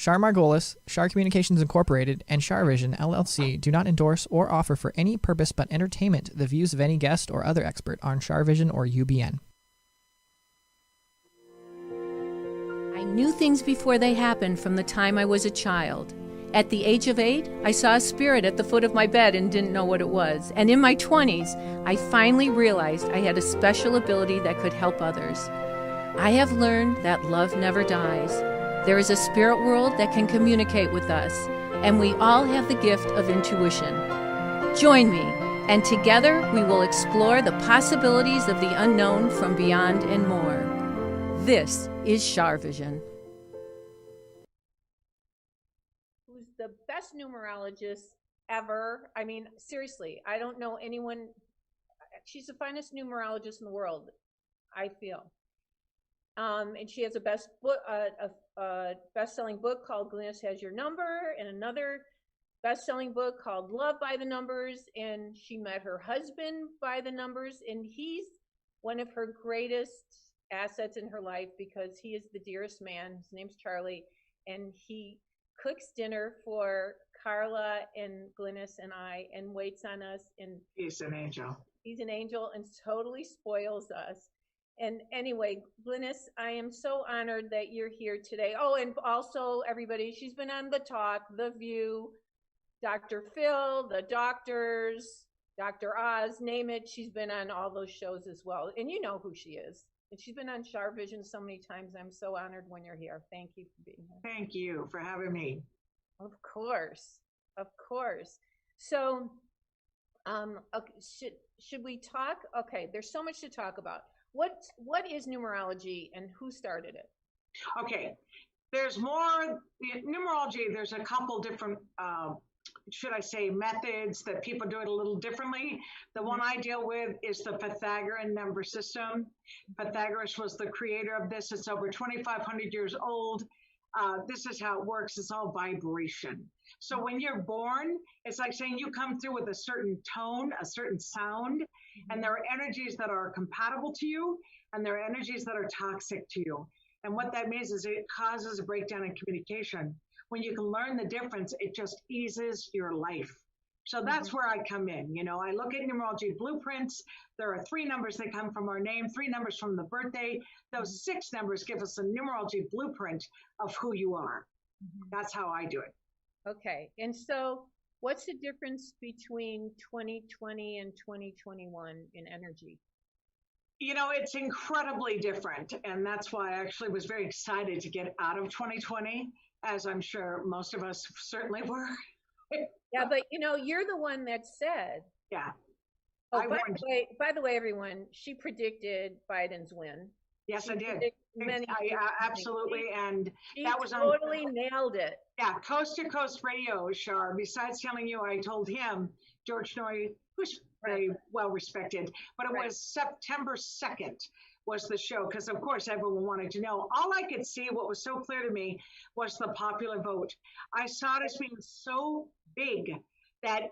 CharMargolis, Char Communications Incorporated, and CharVision LLC do not endorse or offer for any purpose but entertainment the views of any guest or other expert on CharVision or UBN. I knew things before they happened from the time I was a child. At the age of 8, I saw a spirit at the foot of my bed and didn't know what it was. And in my 20s, I finally realized I had a special ability that could help others. I have learned that love never dies. There is a spirit world that can communicate with us, and we all have the gift of intuition. Join me, and together we will explore the possibilities of the unknown from beyond and more. This is CharVision. Who's the best numerologist ever? I mean, seriously, I don't know anyone. She's the finest numerologist in the world, I feel. And she has a best-selling book called Glynis Has Your Number, and another best-selling book called Love by the Numbers. And she met her husband by the numbers, and he's one of her greatest assets in her life because he is the dearest man. His name's Charlie, and he cooks dinner for Carla and Glynis and I, and waits on us. And he's an angel. He's an angel and totally spoils us. And anyway, Glynis, I am so honored that you're here today. Oh, and also everybody, she's been on The Talk, The View, Dr. Phil, The Doctors, Dr. Oz, name it. She's been on all those shows as well. And you know who she is. And she's been on CharVision so many times. I'm so honored when you're here. Thank you for being here. Thank you for having me. Of course. Of course. So okay, should we talk? Okay, there's so much to talk about. What is numerology and who started it? Okay, there's more numerology. There's a couple different, should I say, methods that people do it a little differently. The one I deal with is the Pythagorean number system. Pythagoras was the creator of this. It's over 2,500 years old. This is how it works. It's all vibration. So when you're born, it's like saying you come through with a certain tone, a certain sound, and there are energies that are compatible to you, and there are energies that are toxic to you. And what that means is it causes a breakdown in communication. When you can learn the difference, it just eases your life. So that's where I come in. You know, I look at numerology blueprints. There are 3 numbers that come from our name, 3 numbers from the birthday. Those 6 numbers give us a numerology blueprint of who you are. That's how I do it. Okay. And so what's the difference between 2020 and 2021 in energy? You know, it's incredibly different. And that's why I actually was very excited to get out of 2020, as I'm sure most of us certainly were. Yeah, but you know, you're the one that said. Yeah. Oh, by the way, everyone, she predicted Biden's win. Yes, I did. Absolutely, and that was totally nailed it. Yeah, Coast to Coast Radio, Char. Besides telling you, I told him, George Norrie, who's very well respected, but it was September 2nd was the show, because of course everyone wanted to know. All I could see, what was so clear to me, was the popular vote. I saw it as being so big that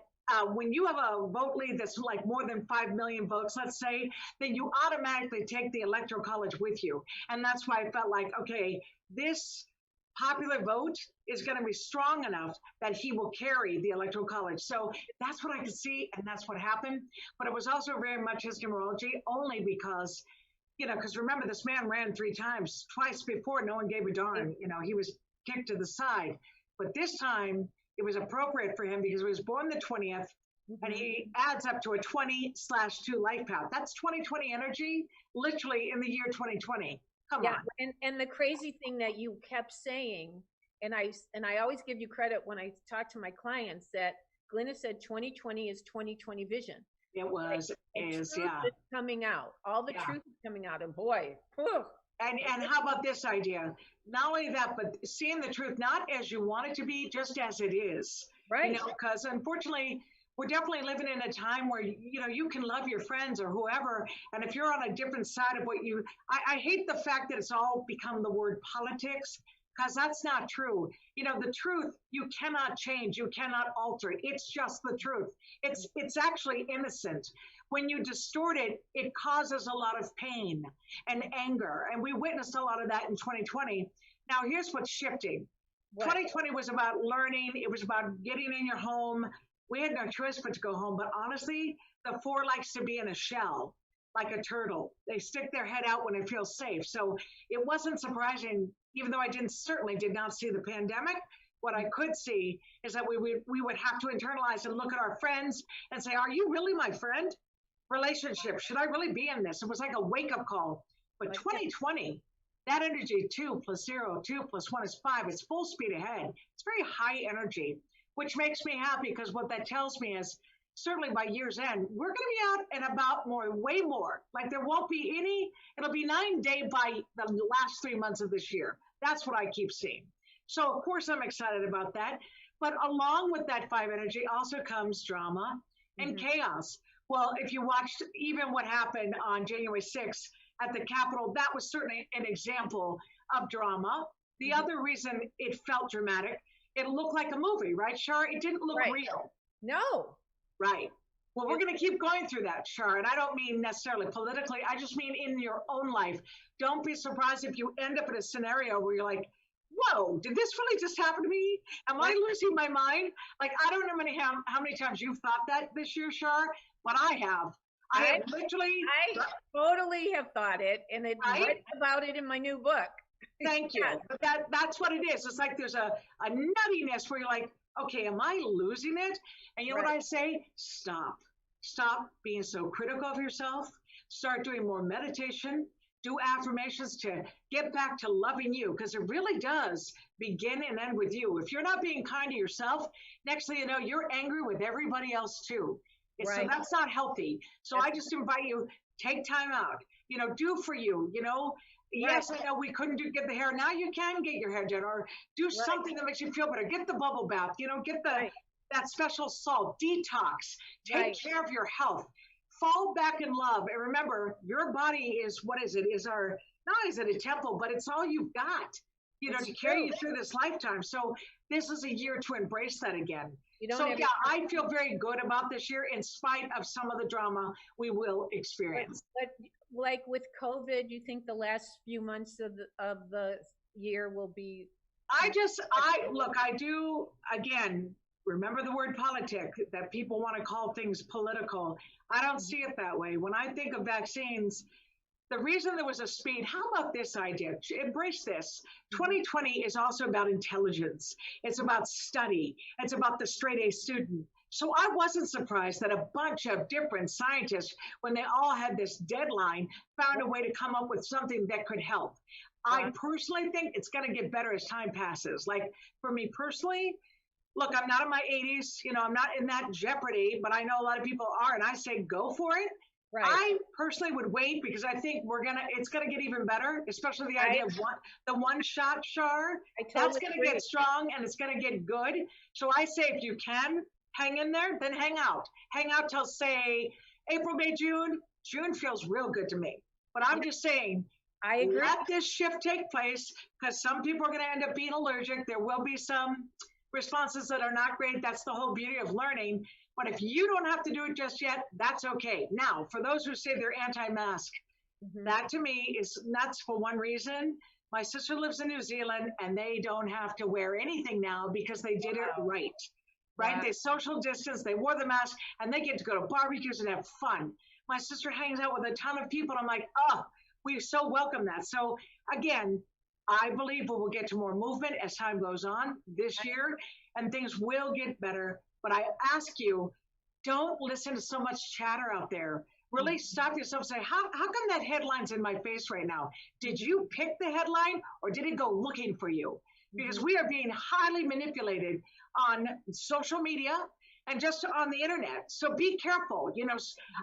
when you have a vote lead that's like more than 5 million votes, let's say, then you automatically take the electoral college with you. And that's why I felt like, okay, this popular vote is going to be strong enough that he will carry the electoral college. So that's what I could see, and that's what happened. But it was also very much his numerology, only because, you know, because remember, this man ran 3 times. Twice before, no one gave a darn. You know, he was kicked to the side. But this time, it was appropriate for him because he was born the 20th, and he adds up to a 20/2 life path. That's 2020 energy, literally in the year 2020. Come on. And the crazy thing that you kept saying, and I always give you credit when I talk to my clients, that Glynis said 2020 is 2020 vision. It was, it's coming out. All the truth is coming out, and boy, whew. And how about this idea? Not only that, but seeing the truth not as you want it to be, just as it is. Right. You know, because unfortunately, we're definitely living in a time where, you know, you can love your friends or whoever, and if you're on a different side of what you, I hate the fact that it's all become the word politics, because that's not true. You know, the truth, you cannot change, you cannot alter it. It's just the truth. It's actually innocent. When you distort it, it causes a lot of pain and anger, and we witnessed a lot of that in 2020. Now, here's what's shifting. What? 2020 was about learning. It was about getting in your home. We had no choice but to go home. But honestly, the 4 likes to be in a shell, like a turtle. They stick their head out when it feels safe. So it wasn't surprising, even though I certainly did not see the pandemic. What I could see is that we would have to internalize and look at our friends and say, are you really my friend? Relationship, should I really be in this? It was like a wake-up call. But 2020, that energy, 2 + 0, 2 + 1 is 5. It's full speed ahead. It's very high energy, which makes me happy, because what that tells me is certainly by year's end, we're going to be out and about more, way more. Like there won't be any, it'll be 9 day by the last 3 months of this year. That's what I keep seeing. So of course I'm excited about that. But along with that 5 energy also comes drama and chaos. Well, if you watched even what happened on January 6th at the Capitol, that was certainly an example of drama. The other reason it felt dramatic, it looked like a movie, right, Char? It didn't look real. No. Right. Well, we're going to keep going through that, Char. And I don't mean necessarily politically. I just mean in your own life. Don't be surprised if you end up in a scenario where you're like, whoa, did this really just happen to me? Am I losing my mind? Like, I don't know how many times you've thought that this year, Char, but I have. I totally have thought it, and it's right about it in my new book. Thank you. But that's what it is. It's like there's a nuttiness where you're like, okay, am I losing it? And you know what I say? Stop. Stop being so critical of yourself. Start doing more meditation. Do affirmations to get back to loving you, because it really does begin and end with you. If you're not being kind to yourself, next thing you know, you're angry with everybody else too. So that's not healthy. So I just invite you, take time out, do for you, Yes, I know we couldn't get the hair. Now you can get your hair done, or do something that makes you feel better. Get the bubble bath, get that special salt, detox, take care of your health. Fall back in love. And remember, your body is, not only is it a temple, but it's all you've got, to carry you through this lifetime. So this is a year to embrace that again. I feel very good about this year in spite of some of the drama we will experience. But like with COVID, you think the last few months of the year will be? I do, again, remember the word politic, that people want to call things political. I don't see it that way. When I think of vaccines, the reason there was a speed, how about this idea? Embrace this. 2020 is also about intelligence. It's about study. It's about the straight A student. So I wasn't surprised that a bunch of different scientists, when they all had this deadline, found a way to come up with something that could help. I personally think it's going to get better as time passes. Like for me personally, look, I'm not in my 80s, I'm not in that jeopardy, but I know a lot of people are, and I say go for it. Right. I personally would wait, because I think it's going to get even better, especially the idea of the one shot, Char. That's going to get strong and it's going to get good. So I say, if you can hang in there, then hang out. Hang out till, say, April, May, June. June feels real good to me. But I'm just saying, I agree. Let this shift take place, because some people are going to end up being allergic. There will be some responses that are not great. That's the whole beauty of learning. But if you don't have to do it just yet, that's okay. Now, for those who say they're anti-mask, that to me is nuts for one reason. My sister lives in New Zealand, and they don't have to wear anything now because they did it right. Wow. They social distance, they wore the mask, and they get to go to barbecues and have fun. My sister hangs out with a ton of people, and I'm like, we so welcome that. So again, I believe we will get to more movement as time goes on this year, and things will get better. But I ask you, don't listen to so much chatter out there. Really stop yourself and say, how come that headline's in my face right now? Did you pick the headline, or did it go looking for you? Because we are being highly manipulated on social media and just on the internet. So be careful.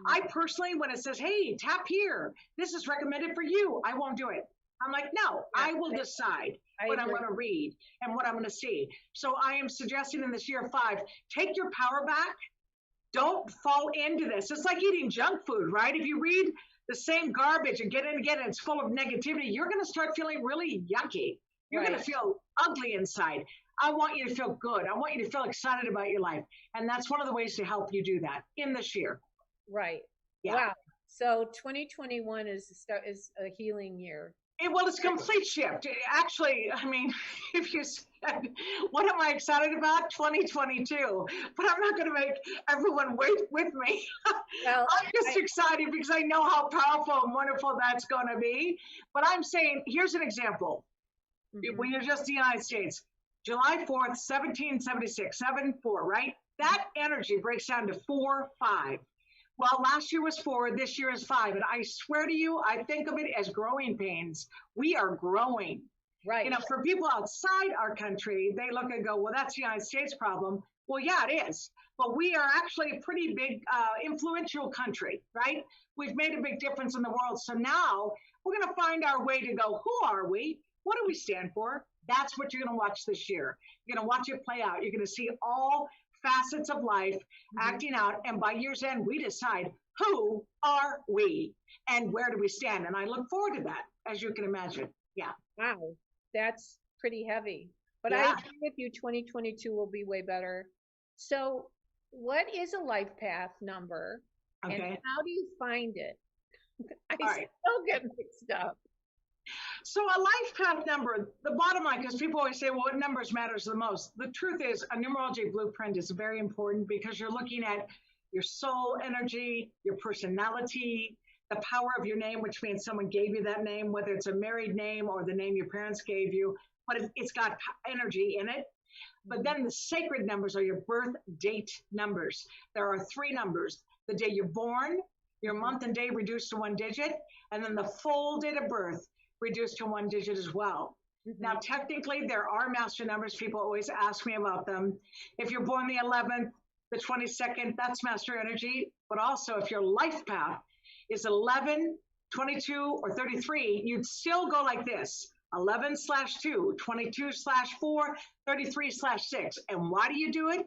I personally, when it says, hey, tap here, this is recommended for you, I won't do it. I'm like, no, I will decide what I'm going to read and what I'm going to see. So I am suggesting in this year 5, take your power back. Don't fall into this. It's like eating junk food, right? If you read the same garbage and get in again and it's full of negativity, you're going to start feeling really yucky. You're going to feel ugly inside. I want you to feel good. I want you to feel excited about your life. And that's one of the ways to help you do that in this year. Right. Yeah. Wow. So 2021 is a healing year. Well, it's a complete shift. Actually, I mean, if you said, what am I excited about? 2022. But I'm not going to make everyone wait with me. Well, I'm just excited because I know how powerful and wonderful that's going to be. But I'm saying, here's an example. When you're just the United States, July 4th, 1776, 7-4, right? That energy breaks down to 4-5. Well, last year was 4, this year is 5. And I swear to you, I think of it as growing pains. We are growing. right. You know, for people outside our country, they look and go, well, that's the United States problem. Well, yeah, it is. But we are actually a pretty big, influential country, right? We've made a big difference in the world. So now we're going to find our way to go, who are we? What do we stand for? That's what you're going to watch this year. You're going to watch it play out. You're going to see all facets of life acting out. And by year's end, we decide who are we and where do we stand. And I look forward to that, as you can imagine. Yeah. Wow, that's pretty heavy. But Yeah. I agree with you, 2022 will be way better. So what is a life path number? And Okay. how do you find it? I All right. still get mixed up. So a life path number, the bottom line, because people always say, well, what numbers matters the most? The truth is a numerology blueprint is very important because you're looking at your soul energy, your personality, the power of your name, which means someone gave you that name, whether it's a married name or the name your parents gave you, but it's got energy in it. But then the sacred numbers are your birth date numbers. There are 3 numbers: the day you're born, your month and day reduced to 1 digit, and then the full date of birth reduced to 1 digit as well. Now, technically, there are master numbers. People always ask me about them. If you're born the 11th, the 22nd, that's master energy. But also, if your life path is 11, 22, or 33, you'd still go like this: 11/2, 22/4, 33/6. And why do you do it?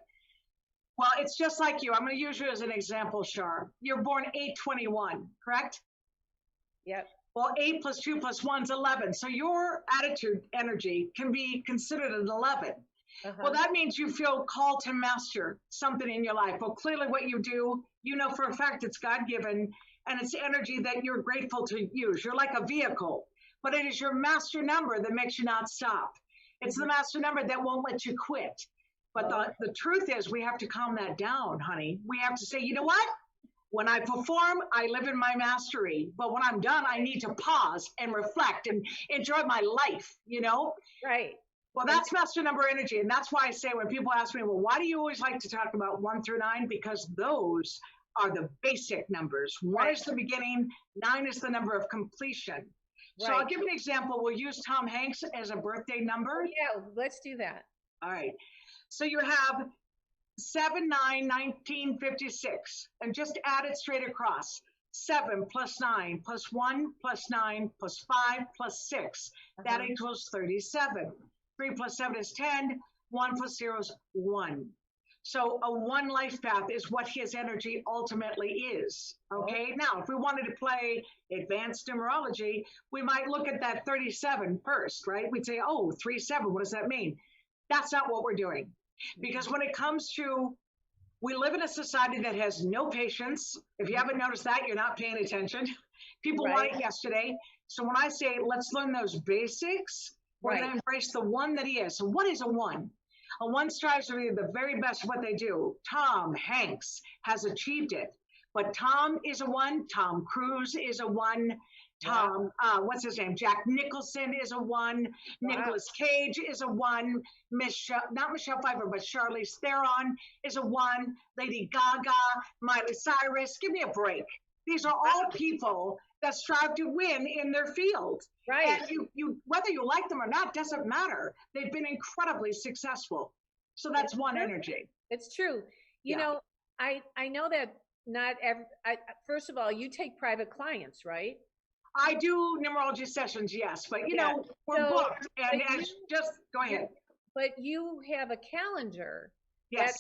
Well, it's just like you. I'm going to use you as an example, Char. You're born 8/21, correct? Yep. Well, 8 + 2 + 1 is 11. So your attitude energy can be considered an 11. Well, that means you feel called to master something in your life. Well, clearly what you do, you know for a fact it's God-given, and it's energy that you're grateful to use. You're like a vehicle, but it is your master number that makes you not stop. It's the master number that won't let you quit. But the truth is we have to calm that down, honey. We have to say, you know what? When I perform, I live in my mastery. But when I'm done, I need to pause and reflect and enjoy my life, you know? Right. Well, that's master number energy. And that's why I say when people ask me, well, why do you always like to talk about 1 through 9? Because those are the basic numbers. 1 is the beginning, 9 is the number of completion. So I'll give you an example. We'll use Tom Hanks as a birthday number. Yeah, let's do that. All right. So you have 7/9/1956, and just add it straight across. 7 + 9 + 1 + 9 + 5 + 6. That equals 37. 3 + 7 is 10. 1 + 0 is 1. So a 1 life path is what his energy ultimately is. Okay. Now, if we wanted to play advanced numerology, we might look at that 37 first, right? We'd say, oh, 3/7. What does that mean? That's not what we're doing. Because when it comes to, we live in a society that has no patience. If you haven't noticed that, you're not paying attention. People want it yesterday. So when I say, let's learn those basics, we're going to embrace the 1 that he is. So what is a 1? A 1 strives to be the very best of what they do. Tom Hanks has achieved it. But Tom is a 1. Tom Cruise is a 1. Tom, what's his name? Jack Nicholson is a 1. Nicolas Cage is a 1. Not Michelle Pfeiffer, but Charlize Theron is a 1. Lady Gaga, Miley Cyrus. Give me a break. These are all people that strive to win in their field. Right. And you whether you like them or not doesn't matter. They've been incredibly successful. So that's 1 energy. It's true. You know, I know that not every, first of all, you take private clients, right? I do numerology sessions, yes, but you know, we're booked. And just go ahead. But you have a calendar that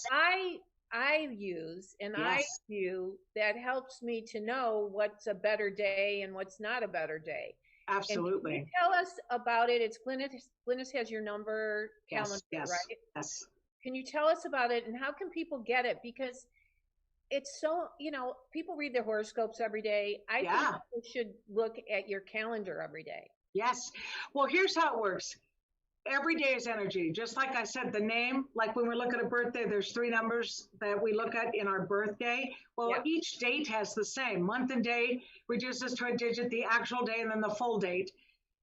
I use and I view that helps me to know what's a better day and what's not a better day. Absolutely. And can you tell us about it? It's Glynis has your number calendar, right? Yes. Can you tell us about it and how can people get it? Because it's so, you know, people read their horoscopes every day. I think people should look at your calendar every day. Yes. Well, here's how it works. Every day is energy. Just like I said, the name, like when we look at a birthday, there's 3 numbers that we look at in our birthday. Well, Yeah. each date has the same. Month and day reduces to a digit, the actual day, and then the full date.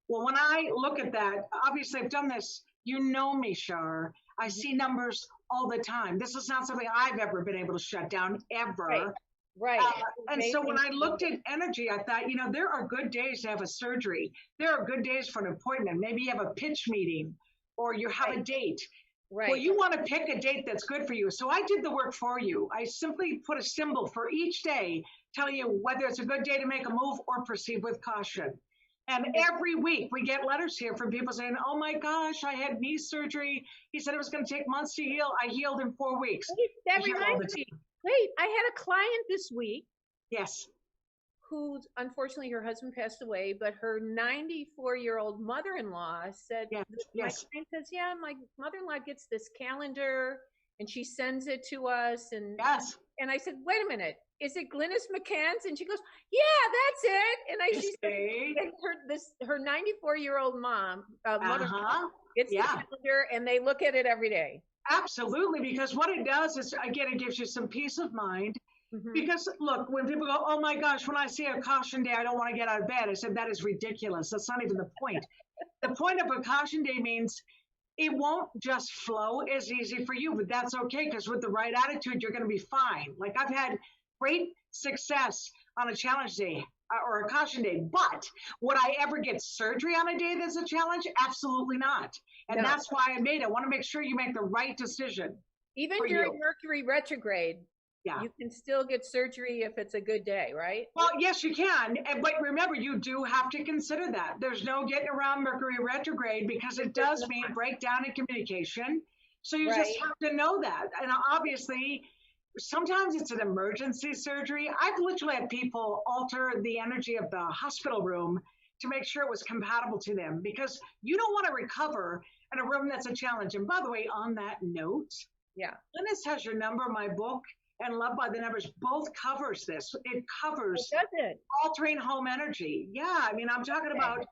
Well, when I look at that, obviously I've done this. You know me, Char. I see numbers all the time. This is not something I've ever been able to shut down, ever. Right. And so when I looked at energy, I thought, there are good days to have a surgery. There are good days for an appointment. Maybe you have a pitch meeting or you have a date. Right. Well, you want to pick a date that's good for you. So I did the work for you. I simply put a symbol for each day telling you whether it's a good day to make a move or proceed with caution. And every week we get letters here from people saying, oh my gosh, I had knee surgery. He said it was going to take months to heal. I healed in 4 weeks. That reminds me. Wait, I had a client this week. Yes. Who, unfortunately, her husband passed away, but her 94-year-old mother-in-law said, yes. My client says, yeah, my mother-in-law gets this calendar and she sends it to us. And yes. And I said, wait a minute, is it Glynis McCants? And she goes, yeah, that's it. And she said, her 94-year-old mom, mother-in-law gets the calendar and they look at it every day. Absolutely, because what it does is, again, it gives you some peace of mind. Because look, when people go, oh my gosh, when I see a caution day, I don't want to get out of bed. I said, that is ridiculous. That's not even the point. The point of a caution day means it won't just flow as easy for you, but that's okay, because with the right attitude, you're going to be fine. Like I've had great success on a challenge day or a caution day, but would I ever get surgery on a day that's a challenge? Absolutely not. And that's why I made it. I want to make sure you make the right decision. Even during Mercury retrograde, you can still get surgery if it's a good day, right? Well, yes, you can. But remember, you do have to consider that. There's no getting around Mercury retrograde because it does mean breakdown in communication. So you just have to know that. And obviously, sometimes it's an emergency surgery. I've literally had people alter the energy of the hospital room to make sure it was compatible to them, because you don't want to recover in a room that's a challenge. And by the way, on that note, Glynis has your number. My book and Love by the Numbers both covers this. It covers altering home energy. Yeah, I mean, I'm talking about,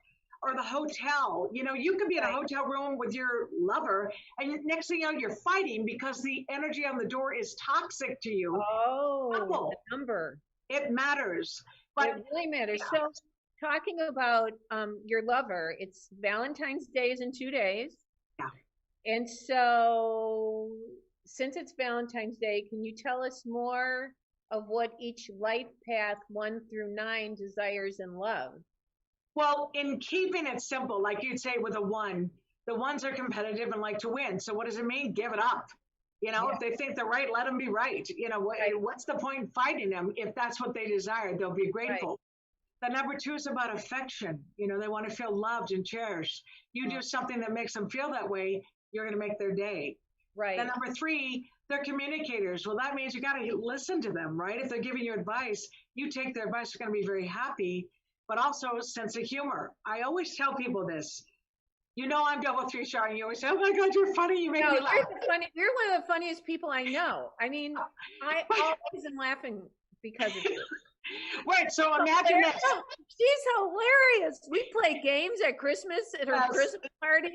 or the hotel. You could be in a hotel room with your lover, and next thing you know, you're fighting because the energy on the door is toxic to you. Oh, the number. It matters. But it really matters. So talking about your lover, it's Valentine's Day is in 2 days. Yeah. And so since it's Valentine's Day, can you tell us more of what each life path 1 through 9 desires in love? Well, in keeping it simple, like you'd say with a 1, the 1s are competitive and like to win. So what does it mean? Give it up. If they think they're right, let them be right. What's the point in fighting them? If that's what they desire, they'll be grateful. The number 2 is about affection. They want to feel loved and cherished. You do something that makes them feel that way, you're going to make their day. Right. The number 3, they're communicators. Well, that means you got to listen to them, right? If they're giving you advice, you take their advice, you're going to be very happy, but also a sense of humor. I always tell people this. I'm double 3, Char, and you always say, oh my God, you're funny. You make me laugh. You're one of the funniest people I know. I mean, I always am laughing because of you. Wait, so imagine this. She's hilarious. We play games at Christmas at her Christmas party.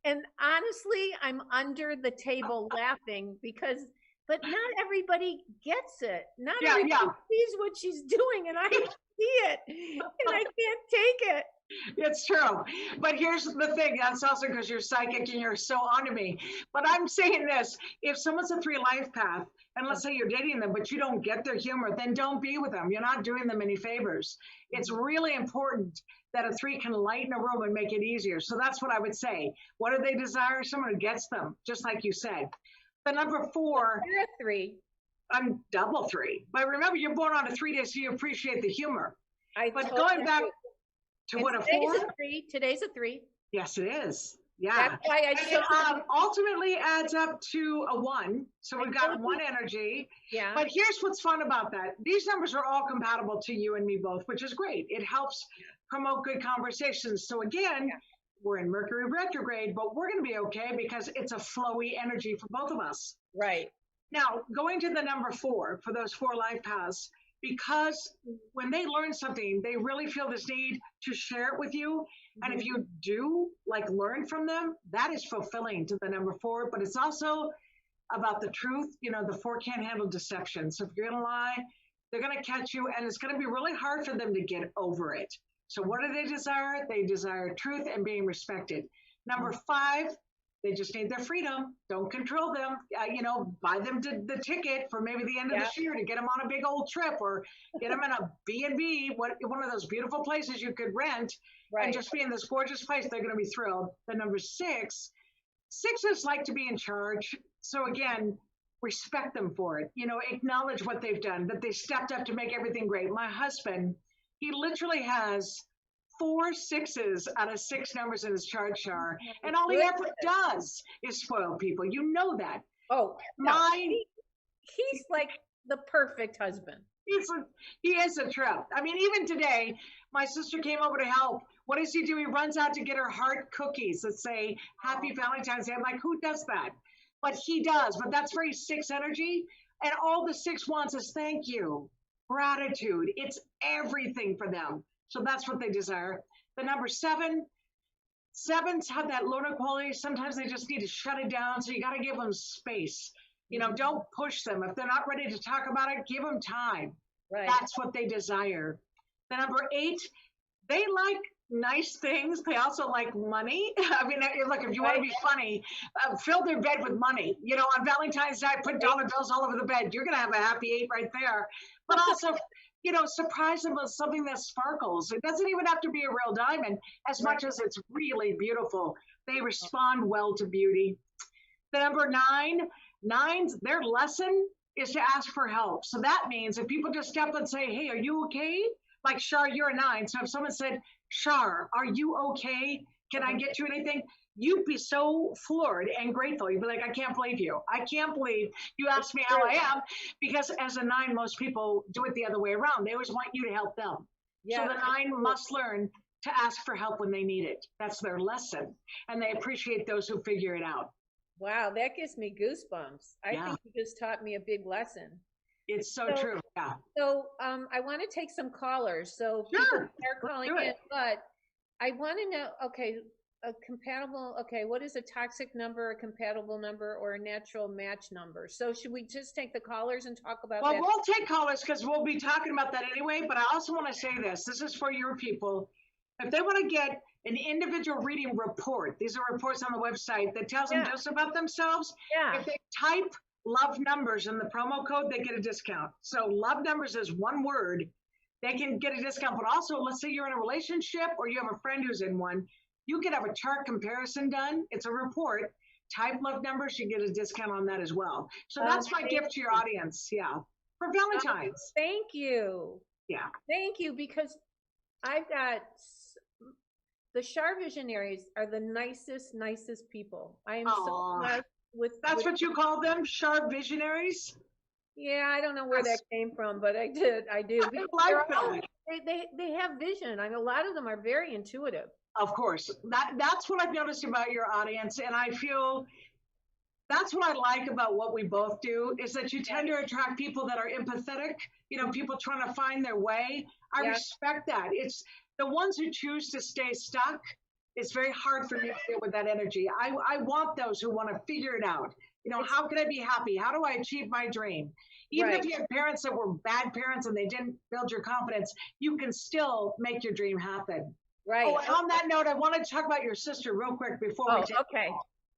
And honestly, I'm under the table laughing but not everybody gets it. Not everybody sees what she's doing, and I see it, and I can't take it. It's true. But here's the thing. That's also because you're psychic and you're so onto me. But I'm saying this. If someone's a 3 life path, and let's say you're dating them, but you don't get their humor, then don't be with them. You're not doing them any favors. It's really important that a 3 can lighten a room and make it easier. So that's what I would say. What do they desire? Someone who gets them, just like you said. The number 4. You're a 3. I'm double 3. But remember, you're born on a 3 day, so you appreciate the humor. But going back to what a 4? Today's a 3. Yes, it is. Yeah. That's why it ultimately adds up to a 1. So we've got 1 energy. Yeah. But here's what's fun about that. These numbers are all compatible to you and me both, which is great. It helps promote good conversations. So again, we're in Mercury retrograde, but we're going to be okay because it's a flowy energy for both of us. Right. Now, going to the number 4, for those 4 life paths, because when they learn something, they really feel this need to share it with you. And if you do like learn from them, that is fulfilling to the number 4, but it's also about the truth. You know, the 4 can't handle deception. So if you're going to lie, they're going to catch you, and it's going to be really hard for them to get over it. So what do they desire? They desire truth and being respected. Number 5, they just need their freedom. Don't control them. You know, buy them the ticket for maybe the end of this year to get them on a big old trip, or get them in a B&B, one of those beautiful places you could rent, and just be in this gorgeous place. They're going to be thrilled. The number 6, 6s like to be in charge. So again, respect them for it. You know, acknowledge what they've done, that they stepped up to make everything great. My husband, he literally has 4 6s out of 6 numbers in his chart, Char, and all he ever does is spoil people. You know that. Oh, no. He's like the perfect husband. He is a trip. I mean, even today, my sister came over to help. What does he do? He runs out to get her heart cookies that say Happy Valentine's Day. I'm like, who does that? But he does. But that's very 6 energy. And all the 6 wants is thank you, gratitude. It's everything for them. So that's what they desire. The number 7, 7s have that loner quality. Sometimes they just need to shut it down. So you got to give them space. You know, don't push them. If they're not ready to talk about it, give them time. Right. That's what they desire. The number 8, they like nice things. They also like money. I mean, look, if you want to be funny, fill their bed with money. You know, on Valentine's Day, put dollar bills all over the bed. You're going to have a happy 8 right there. But also, you know, surprise them with something that sparkles. It doesn't even have to be a real diamond, as much as it's really beautiful. They respond well to beauty. The number 9, 9s, their lesson is to ask for help. So that means if people just step up and say, hey, are you okay? Like, Char, you're a 9. So if someone said, Char, are you okay? Can I get you anything? You'd be so floored and grateful. You'd be like, I can't believe you. I can't believe you asked me how I am. Because as a 9, most people do it the other way around. They always want you to help them. Yeah. So the 9 must learn to ask for help when they need it. That's their lesson. And they appreciate those who figure it out. Wow, that gives me goosebumps. I think you just taught me a big lesson. It's so true. Yeah. So I want to take some callers. So sure, people are calling in, but I want to know, okay, a compatible, okay, what is a toxic number, a compatible number, or a natural match number? So should we just take the callers and talk about that? Well, we'll take callers because we'll be talking about that anyway, but I also want to say this. This is for your people. If they want to get an individual reading report, these are reports on the website that tells them just about themselves. If they type love numbers in the promo code, they get a discount. So love numbers is one word. They can get a discount. But also, let's say you're in a relationship or you have a friend who's in one, you can have a chart comparison done. It's a report. Type love numbers, you get a discount on that as well. So that's my gift to your audience. Yeah. For Valentine's. Thank you. Yeah. Thank you, because I've got the Char visionaries are the nicest people. I am so blessed with. That's what you call them, Char visionaries? Yeah, I don't know where that came from, but I do. I like that. They have vision. I mean, a lot of them are very intuitive. Of course. That's what I've noticed about your audience, and I feel that's what I like about what we both do, is that you tend to attract people that are empathetic, you know, people trying to find their way. I respect that. It's the ones who choose to stay stuck. It's very hard for me to deal with that energy. I want those who want to figure it out. You know, how can I be happy? How do I achieve my dream? Even if you have parents that were bad parents and they didn't build your confidence, you can still make your dream happen. Right. Oh, and on that note, I wanted to talk about your sister real quick before we take okay.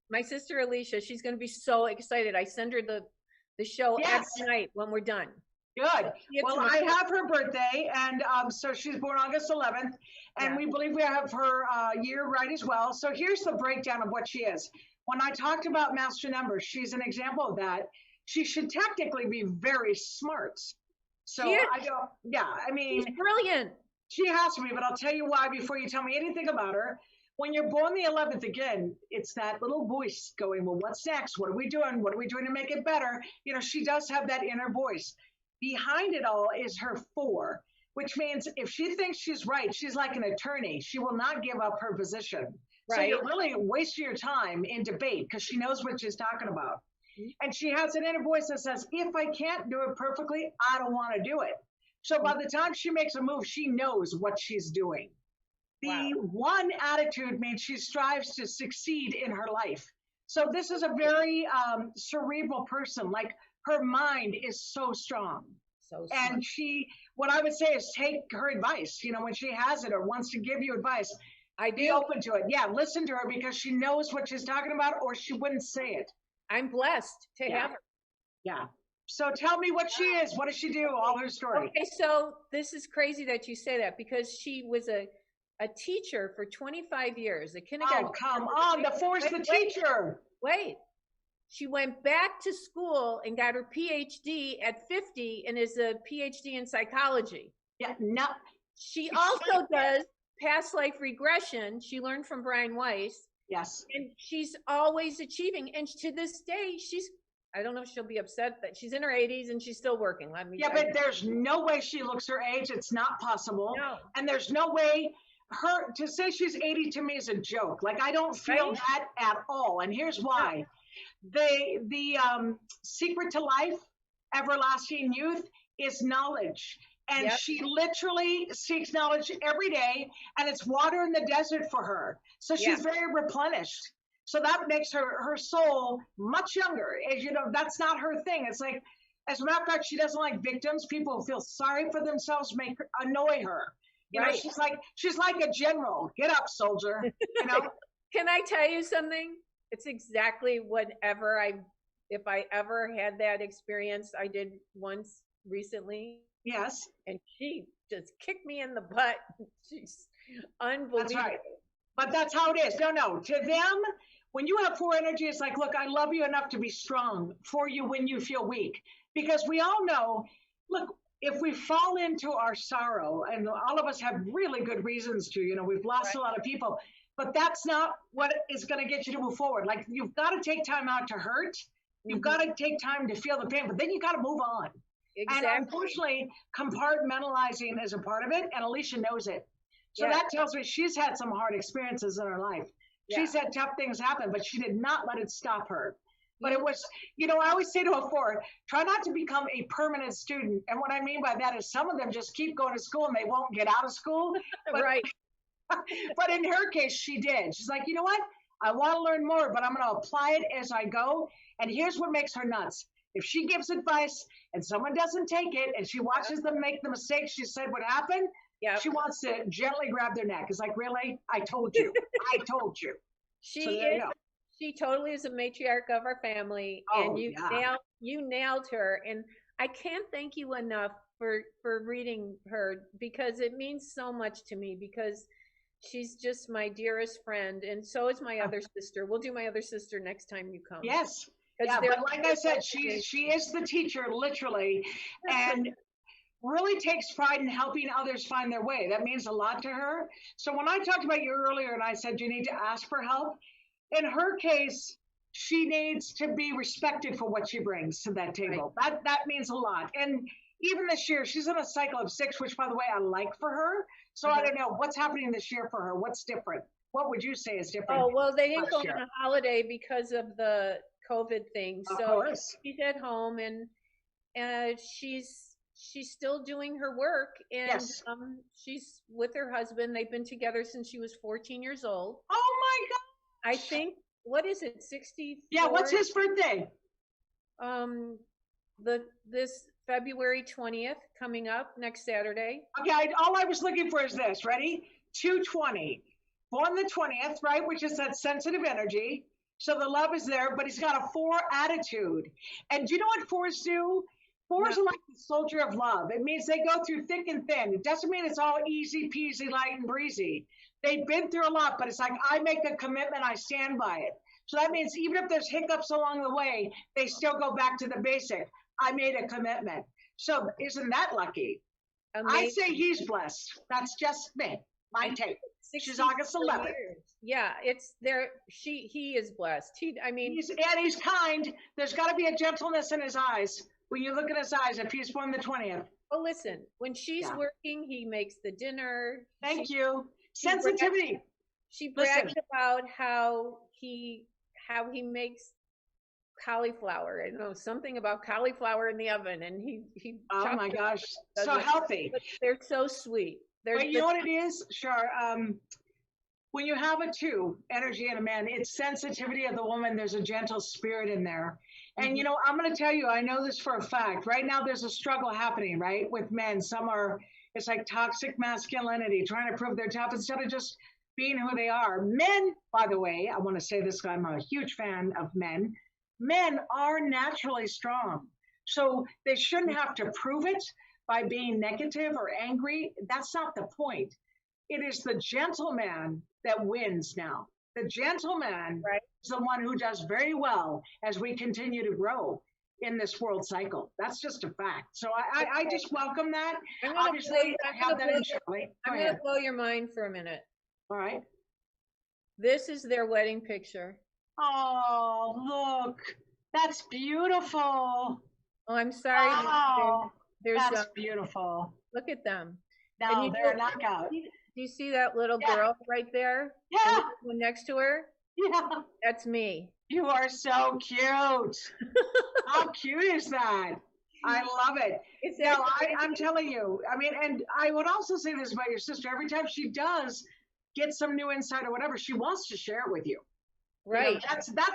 My sister Alicia, she's going to be so excited. I send her the show every night when we're done. Good. Well, I have her birthday, and so she's born August 11th, and we believe we have her year right as well. So here's the breakdown of what she is. When I talked about master numbers, she's an example of that. She should technically be very smart. So I mean, she's brilliant. She has to be, but I'll tell you why before you tell me anything about her. When you're born the 11th, again, it's that little voice going, well, what's next? What are we doing? What are we doing to make it better? You know, she does have that inner voice. Behind it all is her 4, which means if she thinks she's right, she's like an attorney. She will not give up her position. Right. So you're really wasting your time in debate because she knows what she's talking about. And she has an inner voice that says, if I can't do it perfectly, I don't want to do it. So by the time she makes a move, she knows what she's doing. The one attitude means she strives to succeed in her life. So this is a very cerebral person. Like her mind is so strong. So and what I would say is take her advice. When she has it or wants to give you advice, be open to it. Yeah, listen to her because she knows what she's talking about, or she wouldn't say it. I'm blessed to have her. Yeah. So tell me what she is. What does she do? All her story. Okay, so this is crazy that you say that because she was a teacher for 25 years, a kindergarten. Oh, come on. The force the teacher. Wait. She went back to school and got her PhD at 50 and is a PhD in psychology. Yeah, no. She also does past life regression. She learned from Brian Weiss. Yes. And she's always achieving. And to this day, I don't know if she'll be upset that she's in her 80s and she's still working. But there's no way she looks her age. It's not possible. No. And there's no way to say she's 80 to me is a joke. Like, I don't feel that at all. And here's why. The secret to life, everlasting youth, is knowledge. And she literally seeks knowledge every day, and it's water in the desert for her. So she's very replenished. So that makes her soul much younger. As that's not her thing. It's like, as a matter of fact, she doesn't like victims. People who feel sorry for themselves annoy her. She's like a general. Get up, soldier. Can I tell you something? It's exactly if I ever had that experience, I did once recently. Yes. And she just kicked me in the butt. She's unbelievable. That's right. But that's how it is. No. To them, when you have 4 energy, it's like, look, I love you enough to be strong for you when you feel weak. Because we all know, look, if we fall into our sorrow, and all of us have really good reasons to, we've lost a lot of people, but that's not what is going to get you to move forward. Like, you've got to take time out to hurt. You've got to take time to feel the pain, but then you got to move on. Exactly. And unfortunately, compartmentalizing is a part of it, and Alicia knows it. So that tells me she's had some hard experiences in her life. She's had tough things happen, but she did not let it stop her. But it was, I always say to a 4, try not to become a permanent student. And what I mean by that is some of them just keep going to school and they won't get out of school. Right. But in her case, she did. She's like, you know what? I want to learn more, but I'm going to apply it as I go. And here's what makes her nuts. If she gives advice and someone doesn't take it and she watches them make the mistake she said would happen, she wants to gently grab their neck. It's like, really? I told you. I told you. She totally is a matriarch of our family. And you nailed her. And I can't thank you enough for reading her, because it means so much to me, because she's just my dearest friend. And so is my other sister. We'll do my other sister next time you come. Yes. Yeah, but like I said, she is the teacher, literally, and really takes pride in helping others find their way. That means a lot to her. So when I talked about you earlier and I said you need to ask for help, in her case, she needs to be respected for what she brings to that table. Right. That means a lot. And even this year, she's in a cycle of 6, which, by the way, I like for her. So I don't know what's happening this year for her. What's different? What would you say is different? Oh, well, they didn't go on a holiday because of the COVID thing. So she's at home, and she's still doing her work, and she's with her husband. They've been together since she was 14 years old. Oh my God! I think, what is it, 64? Yeah, what's his birthday? This February 20th, coming up next Saturday. Okay, all I was looking for is this. Ready? 220. Born the 20th, right? Which is that sensitive energy. So the love is there, but he's got a 4 attitude. And do you know what 4s do? 4s are like the soldier of love. It means they go through thick and thin. It doesn't mean it's all easy peasy, light and breezy. They've been through a lot, but it's like, I make a commitment, I stand by it. So that means even if there's hiccups along the way, they still go back to the basic. I made a commitment. So isn't that lucky? Amazing. I say he's blessed. That's just me. My take. She's August 11th. Yeah, it's there. He is blessed. He's kind. There's got to be a gentleness in his eyes when you look at his eyes. If he's born the 20th. Oh, listen. When she's working, he makes the dinner. Thank you. Sensitivity. She brags about how he cauliflower. I know something about cauliflower in the oven, and he. Oh my gosh, so healthy. But they're so sweet. But you know what it is, Char? When you have a 2 energy in a man, it's sensitivity of the woman. There's a gentle spirit in there. And, you know, I'm going to tell you, I know this for a fact. Right now, there's a struggle happening, right, with men. Some are, it's like toxic masculinity, trying to prove they're tough instead of just being who they are. Men, by the way, I want to say this, I'm a huge fan of men. Men are naturally strong. So they shouldn't have to prove it by being negative or angry. That's not the point. It is the gentleman that wins now. The gentleman is the one who does very well as we continue to grow in this world cycle. That's just a fact. So I just welcome that. Obviously, I have that in Shirley. I'm going to blow your mind for a minute. All right. This is their wedding picture. Oh, look. That's beautiful. Oh, I'm sorry. Wow. There's That's beautiful. Look at them. No, they're a knockout. Do you see that little girl right there? Yeah. The one next to her? Yeah. That's me. You are so cute. How cute is that? I love it. No, I'm telling you. I mean, and I would also say this about your sister. Every time she does get some new insight or whatever, she wants to share it with you. Right. You know,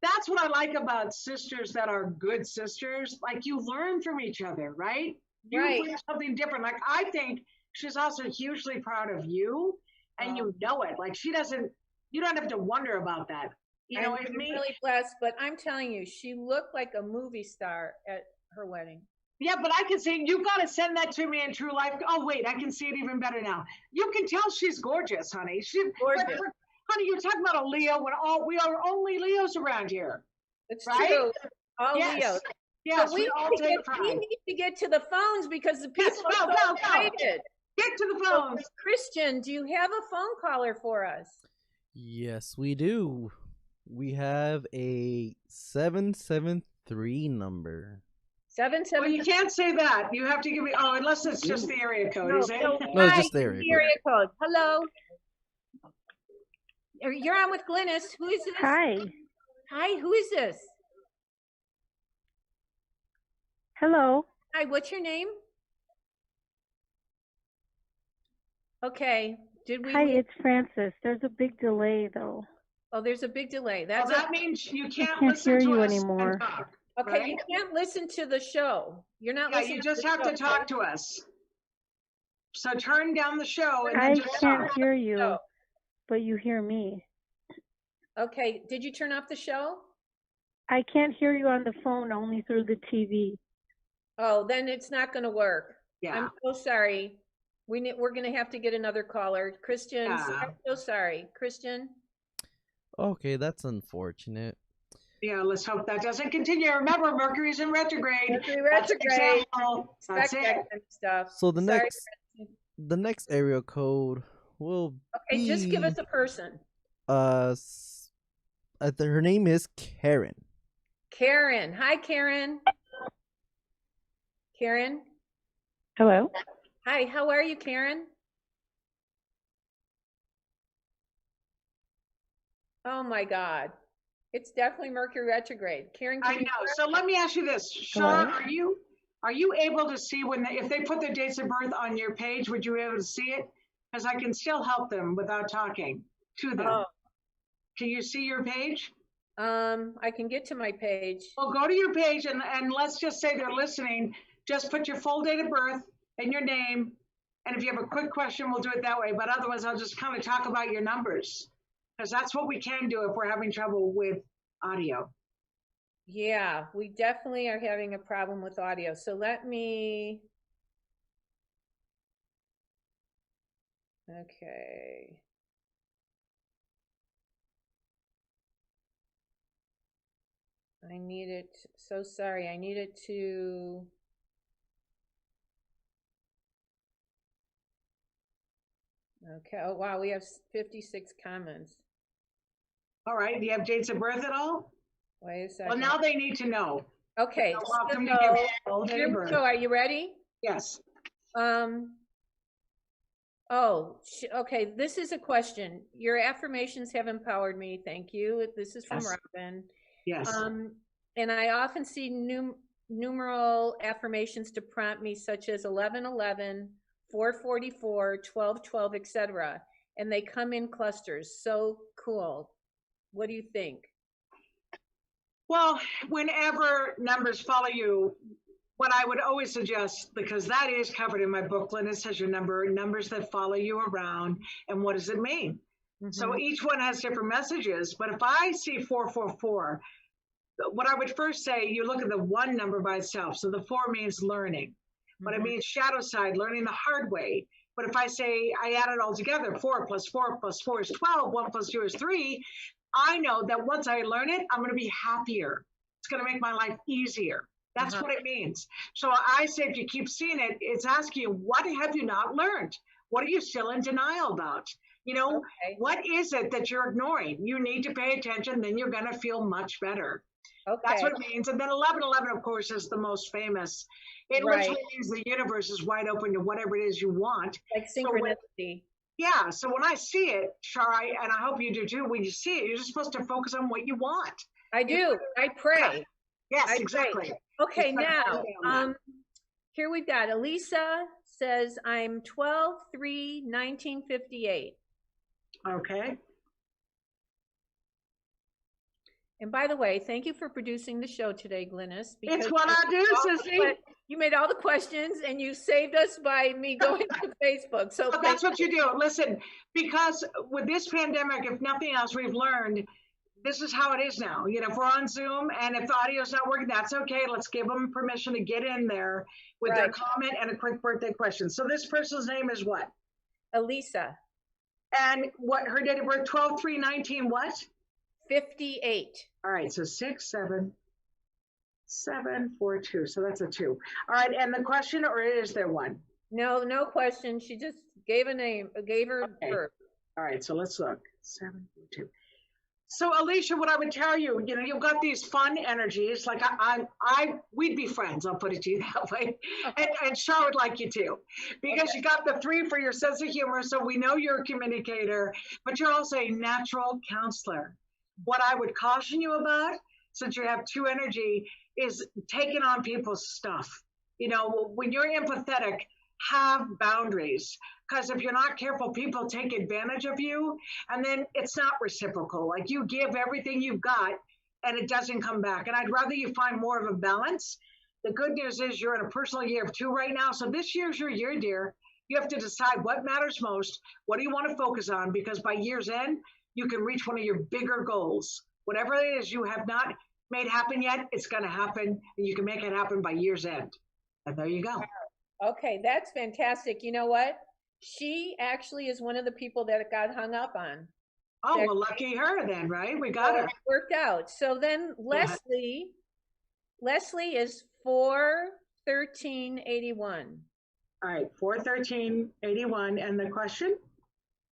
that's what I like about sisters that are good sisters. Like, you learn from each other, right? You bring something different. Like, I think she's also hugely proud of you, and you know it. Like, you don't have to wonder about that. You know, I'm really blessed, but I'm telling you, she looked like a movie star at her wedding. Yeah, but I can see, you got to send that to me in true life. Oh, wait, I can see it even better now. You can tell she's gorgeous, honey. She's gorgeous. Honey, you're talking about a Leo when we are only Leos around here. It's true. All Leos. Yes, we need to get to the phones because the people are so excited. Get to the phones. So, Christian, do you have a phone caller for us? Yes, we do. We have a 773 number. 773. Well, you can't say that. You have to give me. Oh, unless it's just the area code, is it? No, it's just the area code. Hello. You're on with Glynis. Who is this? Hi. Hi. Who is this? Hello. Hi. What's your name? Okay. Hi, it's Francis. There's a big delay, though. Oh, there's a big delay. That means you can't hear you anymore. Okay, right? You can't listen to the show. You're not listening. You just have to talk to us. So turn down the show. And I can't hear you, but you hear me. Okay. Did you turn off the show? I can't hear you on the phone, only through the TV. Oh, then it's not going to work. Yeah. I'm so sorry. We're going to have to get another caller. Christian, I'm so sorry. Christian? Okay, that's unfortunate. Yeah, let's hope that doesn't continue. Remember, Mercury's in retrograde. Mercury retrograde. That's it. Stuff. So the next area code will be, just give us a person. Her name is Karen. Karen. Hi, Karen. Karen? Hello. Hi, how are you, Karen? Oh my God. It's definitely Mercury retrograde. Karen, I know. So let me ask you this. Char, are you able to see if they put their dates of birth on your page, would you be able to see it? Because I can still help them without talking to them. Oh. Can you see your page? I can get to my page. Well, go to your page and let's just say they're listening. Just put your full date of birth and your name. And if you have a quick question, we'll do it that way. But otherwise, I'll just kind of talk about your numbers. Because that's what we can do if we're having trouble with audio. Yeah, we definitely are having a problem with audio. So let me. Okay. I need it. So sorry. I needed to. Okay. Oh, wow. We have 56 comments. All right. Do you have dates of birth at all? Wait a second. Well, now they need to know. Okay. So are you ready? Yes. Okay. This is a question. Your affirmations have empowered me. Thank you. This is from Robin. Yes. And I often see numeral affirmations to prompt me, such as 1111, 444, 1212, etc. And they come in clusters. So cool. What do you think? Well, whenever numbers follow you, what I would always suggest, because that is covered in my booklet, it says your numbers that follow you around, and what does it mean? So each one has different messages. But if I see 444, what I would first say, you look at the one number by itself. So the 4 means learning, but it means shadow side, learning the hard way. But if I say I add it all together, 4 plus 4 plus 4 is 12, 1 plus 2 is 3, I know that once I learn it, I'm going to be happier. It's going to make my life easier. That's what it means. So I say, if you keep seeing it, it's asking you, what have you not learned? What are you still in denial about? You know, what is it that you're ignoring? You need to pay attention, then you're going to feel much better. That's what it means. And then 1111, of course, is the most famous. It literally means the universe is wide open to whatever it is you want. Like synchronicity. Yeah. So when I see it, Char, and I hope you do too, when you see it, you're just supposed to focus on what you want. I do. I pray. Yes, I exactly. Pray. Okay, now, here we've got Elisa says, I'm 12/3/1958. Okay. And by the way, thank you for producing the show today, Glynis. It's what I do, Sissy. You made all the questions and you saved us by me going to Facebook. So that's what you do. Listen, because with this pandemic, if nothing else, we've learned this is how it is now. You know, if we're on Zoom and if the audio's not working, that's okay. Let's give them permission to get in there with their comment and a quick birthday question. So this person's name is what? Elisa. And what her date of birth? 12/3/19 what? 58. All right, so 67742. So that's a 2. All right, and the question, or is there one? No question. She just gave a name, gave her birth. All right, so let's look. 742. So Alicia, what I would tell you, you know, you've got these fun energies. Like we'd be friends. I'll put it to you that way. And Char would like you too, because you got the 3 for your sense of humor. So we know you're a communicator, but you're also a natural counselor. What I would caution you about, since you have 2 energy, is taking on people's stuff. You know, when you're empathetic, have boundaries, because if you're not careful, people take advantage of you, and then it's not reciprocal. Like, you give everything you've got and it doesn't come back. And I'd rather you find more of a balance. The good news is you're in a personal year of 2 right now. So this year's your year, dear. You have to decide what matters most. What do you want to focus on? Because by year's end, you can reach one of your bigger goals. Whatever it is you have not made happen yet, it's going to happen, and you can make it happen by year's end. And there you go. Okay, that's fantastic. You know what? She actually is one of the people that it got hung up on. Oh, well, lucky her then, right? We got her. It worked out. So then Leslie is 4/13/81. All right, 4/13/81. And the question?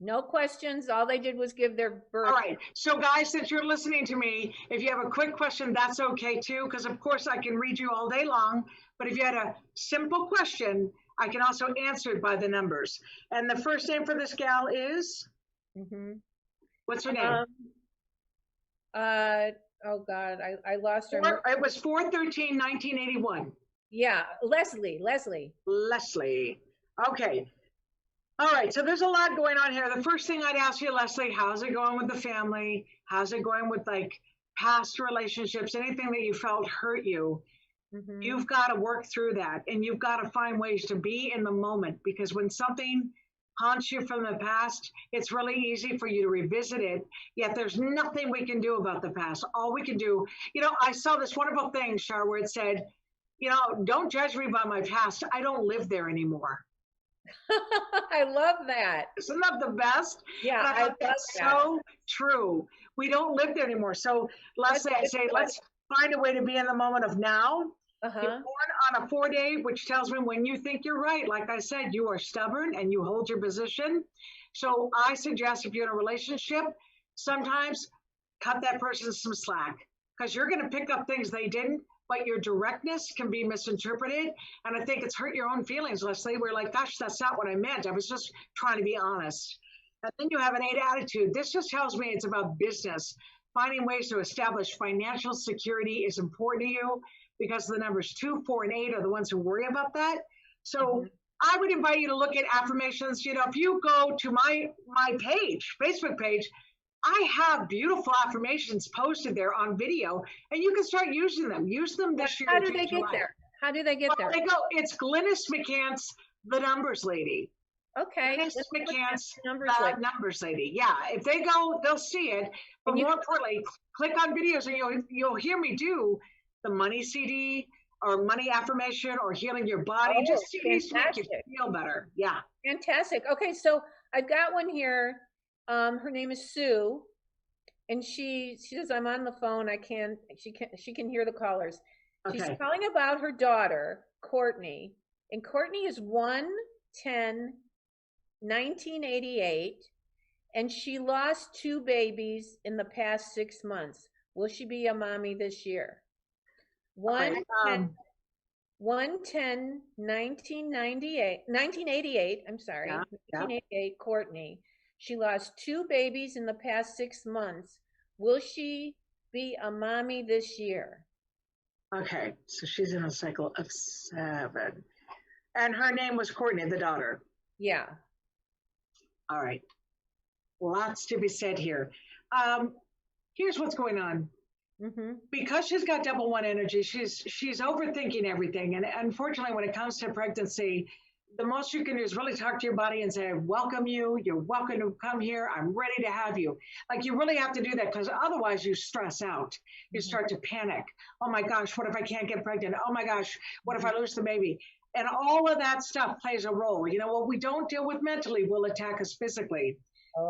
No questions. All they did was give their birth. All right. So guys, since you're listening to me, if you have a quick question, that's okay too, because of course I can read you all day long. But if you had a simple question, I can also answer it by the numbers. And the first name for this gal is? What's her name? Oh God, I lost her. It was 4/13/1981. Yeah, Leslie. Okay. All right, so there's a lot going on here. The first thing I'd ask you, Leslie, how's it going with the family? How's it going with like past relationships, anything that you felt hurt you? You've got to work through that, and you've got to find ways to be in the moment, because when something haunts you from the past, it's really easy for you to revisit it, yet there's nothing we can do about the past. All we can do, you know, I saw this wonderful thing, Char, where it said, you know, don't judge me by my past. I don't live there anymore. I love that. Isn't that the best? Yeah, I love that. So true. We don't live there anymore. So let's find a way to be in the moment of now. You're born on a 4-day, which tells me when you think you're right. Like I said, you are stubborn and you hold your position. So I suggest if you're in a relationship, sometimes cut that person some slack, because you're going to pick up things they didn't. But your directness can be misinterpreted. And I think it's hurt your own feelings, Leslie. We're like, gosh, that's not what I meant. I was just trying to be honest. And then you have an 8 attitude. This just tells me it's about business. finding ways to establish financial security is important to you because the numbers 2, 4, and 8 are the ones who worry about that. So I would invite you to look at affirmations. You know, if you go to my page, Facebook page, I have beautiful affirmations posted there on video, and you can start using them. Use them this year. How do they get there? How do they get there? They go. It's Glynis McCants, the numbers lady. Okay. Glynis McCants, numbers the lady. numbers lady. Yeah, if they go, they'll see it. But more importantly, click on videos, and you'll hear me do the money CD or money affirmation or healing your body. Just CDs to make you feel better. Yeah. Fantastic. Okay, so I've got one here. Her name is Sue, and she says, I'm on the phone. She can hear the callers. Okay. She's calling about her daughter, Courtney, and Courtney is 1/10/1988, and she lost 2 babies in the past 6 months. Will she be a mommy this year? 1/10/1988. I'm sorry, 1988. Courtney. She lost 2 babies in the past 6 months. Will she be a mommy this year? Okay, so she's in a cycle of 7. And her name was Courtney, the daughter. Yeah. All right. Lots to be said here. Here's what's going on. Because she's got double 1 energy, she's overthinking everything. And unfortunately, when it comes to pregnancy, the most you can do is really talk to your body and say, I welcome you. You're welcome to come here. I'm ready to have you. Like, you really have to do that, because otherwise you stress out. You start to panic. Oh my gosh, what if I can't get pregnant? Oh my gosh, what if I lose the baby? And all of that stuff plays a role. You know, what we don't deal with mentally will attack us physically.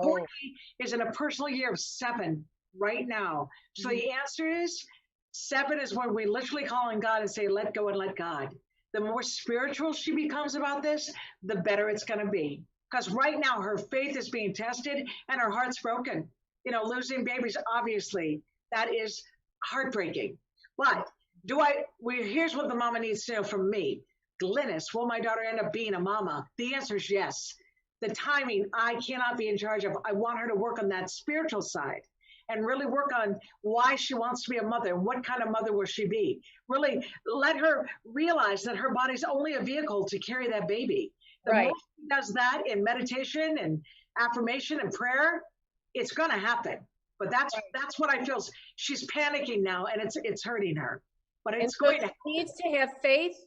Courtney is in a personal year of 7 right now. So the answer is 7 is when we literally call on God and say, let go and let God. The more spiritual she becomes about this, the better it's going to be. Because right now her faith is being tested and her heart's broken. You know, losing babies, obviously, that is heartbreaking. But here's what the mama needs to know from me. Glynis, will my daughter end up being a mama? The answer is yes. The timing, I cannot be in charge of. I want her to work on that spiritual side and really work on why she wants to be a mother. What kind of mother will she be? Really let her realize that her body's only a vehicle to carry that baby. The more she does that in meditation and affirmation and prayer, it's going to happen. But that's what I feel. She's panicking now, and it's hurting her. But it's going to. She needs to have faith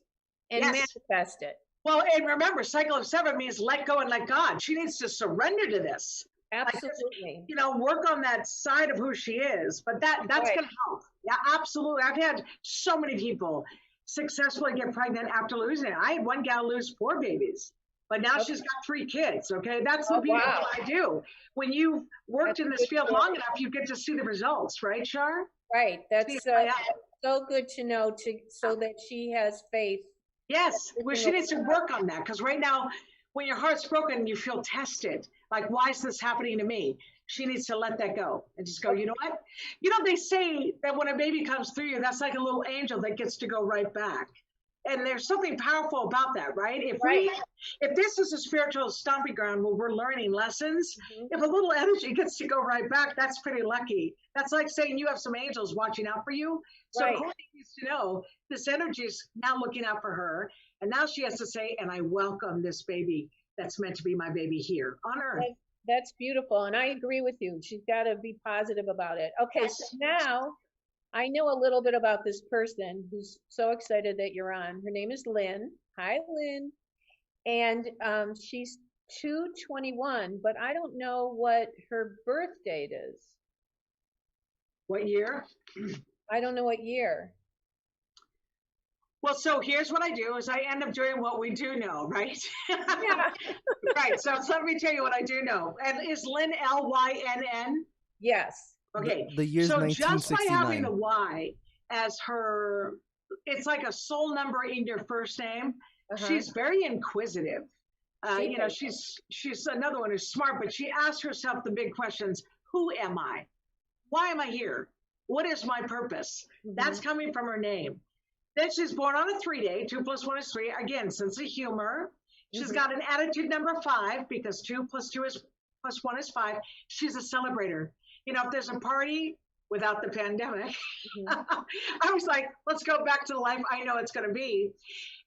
and manifest it. Well, and remember, cycle of 7 means let go and let God. She needs to surrender to this. Absolutely. Like, you know, work on that side of who she is. But that's going to help. Yeah, absolutely. I've had so many people successfully get pregnant after losing it. I had one gal lose 4 babies, but now she's got 3 kids. Okay, that's the beauty of what I do. When you've worked in this field long enough, you get to see the results, right, Char? Right. That's so good to know, so that she has faith. Yes, well, she needs to work on that, because right now, when your heart's broken, you feel tested. Like, why is this happening to me? She needs to let that go and just go, you know what? You know, they say that when a baby comes through you, that's like a little angel that gets to go right back. And there's something powerful about that, right? If this is a spiritual stomping ground where we're learning lessons, if a little energy gets to go right back, that's pretty lucky. That's like saying you have some angels watching out for you. So Courtney needs to know this energy is now looking out for her. And now she has to say, and I welcome this baby that's meant to be my baby here on earth. That's beautiful. And I agree with you. She's got to be positive about it. Okay, so now I know a little bit about this person who's so excited that you're on. Her name is Lynn. Hi, Lynn. And she's 2/21, but I don't know what her birth date is. What year? I don't know what year. Well, so here's what I do is I end up doing what we do know, right? Yeah. Right. So let me tell you what I do know. And is Lynn Lynn? Yes. Okay. The year's so 1969. just by having the Y as her, it's like a soul number in your first name. She's very inquisitive. You know, she's another one who's smart, but she asks herself the big questions. Who am I? Why am I here? What is my purpose? That's coming from her name. Then she's born on a 3 day. 2 + 1 is 3. Again, sense of humor. She's got an attitude number 5, because 2 + 2 + 1 is 5. She's a celebrator. You know, if there's a party, without the pandemic. I was like, let's go back to the life I know it's going to be.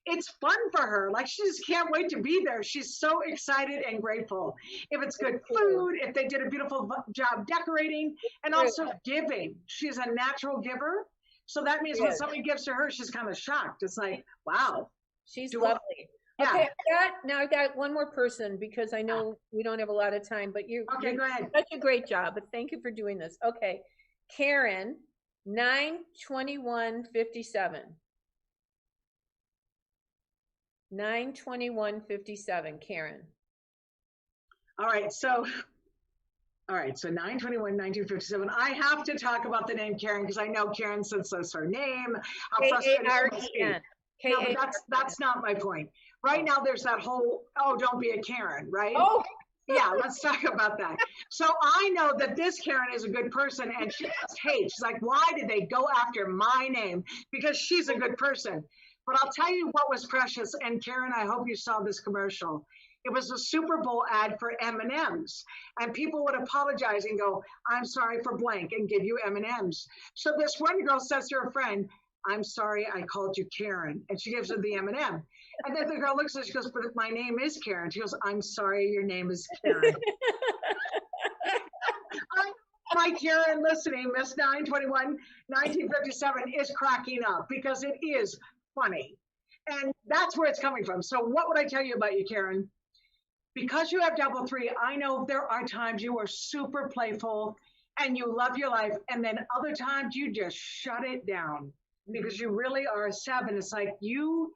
It's fun for her. Like, she just can't wait to be there. She's so excited and grateful. If it's good food, if they did a beautiful job decorating, and also giving. She's a natural giver. So that means when somebody gives to her, she's kind of shocked. It's like, wow. She's lovely. Yeah. Okay, I got one more person because I know we don't have a lot of time, but you're go ahead. Such a great job. But thank you for doing this. Okay, Karen, 9/21/57. 9/21/57, Karen. All right, so 9/21/1957. I have to talk about the name Karen because I know Karen, since that's her name. How frustrating it must be. No, but that's not my point. Right now, there's that whole, don't be a Karen, right? Oh. Yeah, let's talk about that. So I know that this Karen is a good person, and she just hates. She's like, why did they go after my name? Because she's a good person. But I'll tell you what was precious, and Karen, I hope you saw this commercial. It was a Super Bowl ad for M&Ms, and people would apologize and go, I'm sorry for blank, and give you M&Ms. So this one girl says to her friend, I'm sorry I called you Karen. And she gives her the M&M. And then the girl looks at her, she goes, but my name is Karen. She goes, I'm sorry, your name is Karen. My Karen listening, Miss 9/21/1957 is cracking up because it is funny. And that's where it's coming from. So what would I tell you about you, Karen? Because you have double three, I know there are times you are super playful and you love your life. And then other times you just shut it down because you really are a 7. It's like you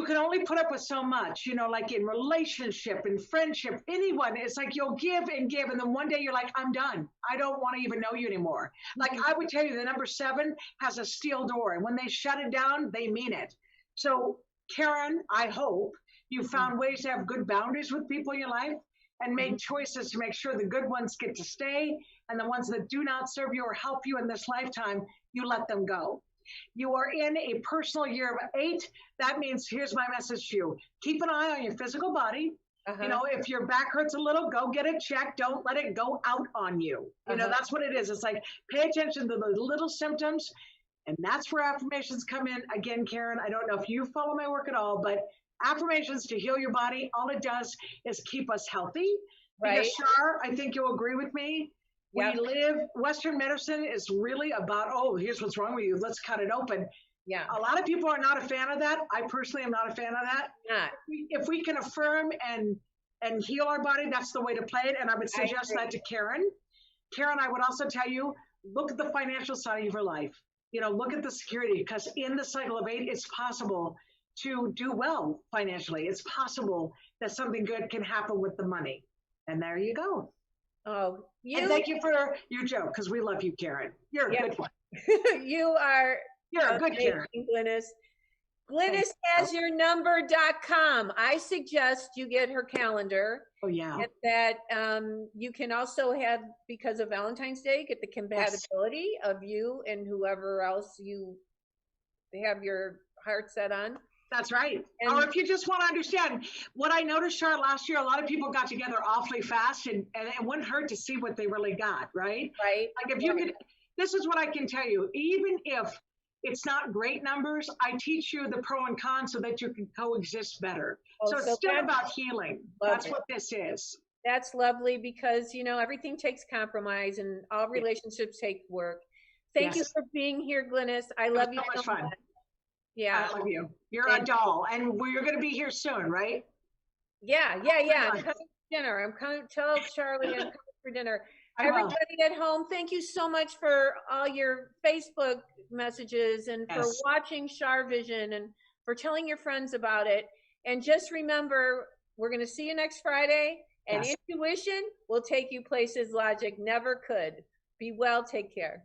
can only put up with so much, like in relationship and friendship, anyone. It's like you'll give and give. And then one day you're like, I'm done. I don't want to even know you anymore. Like I would tell you, the number 7 has a steel door. And when they shut it down, they mean it. So Karen, I hope you found ways to have good boundaries with people in your life and made choices to make sure the good ones get to stay. And the ones that do not serve you or help you in this lifetime, you let them go. You are in a personal year of 8. That means, here's my message to you. Keep an eye on your physical body. If your back hurts a little, go get it checked. Don't let it go out on you. That's what it is. It's like, pay attention to the little symptoms. And that's where affirmations come in. Again, Karen, I don't know if you follow my work at all, but affirmations to heal your body, all it does is keep us healthy. Right. Because Char, I think you'll agree with me. Yep. Western medicine is really about, here's what's wrong with you. Let's cut it open. Yeah. A lot of people are not a fan of that. I personally am not a fan of that. Not. If we can affirm and heal our body, that's the way to play it. And I would suggest that to Karen. Karen, I would also tell you, look at the financial side of your life. Look at the security, because in the cycle of 8, it's possible to do well financially. It's possible that something good can happen with the money. And there you go. Oh, and thank you for your joke, because we love you, Karen. You're a good one. You're a good Karen. Glynis. Glynis has your number.com. I suggest you get her calendar. Oh, yeah. And that you can also have, because of Valentine's Day, get the compatibility of you and whoever else you have your heart set on. That's right. Or if you just want to understand, what I noticed, Char, last year, a lot of people got together awfully fast, and it wouldn't hurt to see what they really got, right? Right. Like if you could, this is what I can tell you, even if it's not great numbers, I teach you the pro and con so that you can coexist better. So it's still about healing. That's what this is. That's lovely, because, everything takes compromise and all relationships take work. Thank you for being here, Glynis. I love you. So much fun. Yeah. I love you. You're a doll. And we're going to be here soon, right? Yeah. I'm coming for dinner. I'm coming. Tell Charlie I'm coming for dinner. Everybody at home, thank you so much for all your Facebook messages and for watching CharVision and for telling your friends about it. And just remember, we're going to see you next Friday. And intuition will take you places logic never could. Be well. Take care.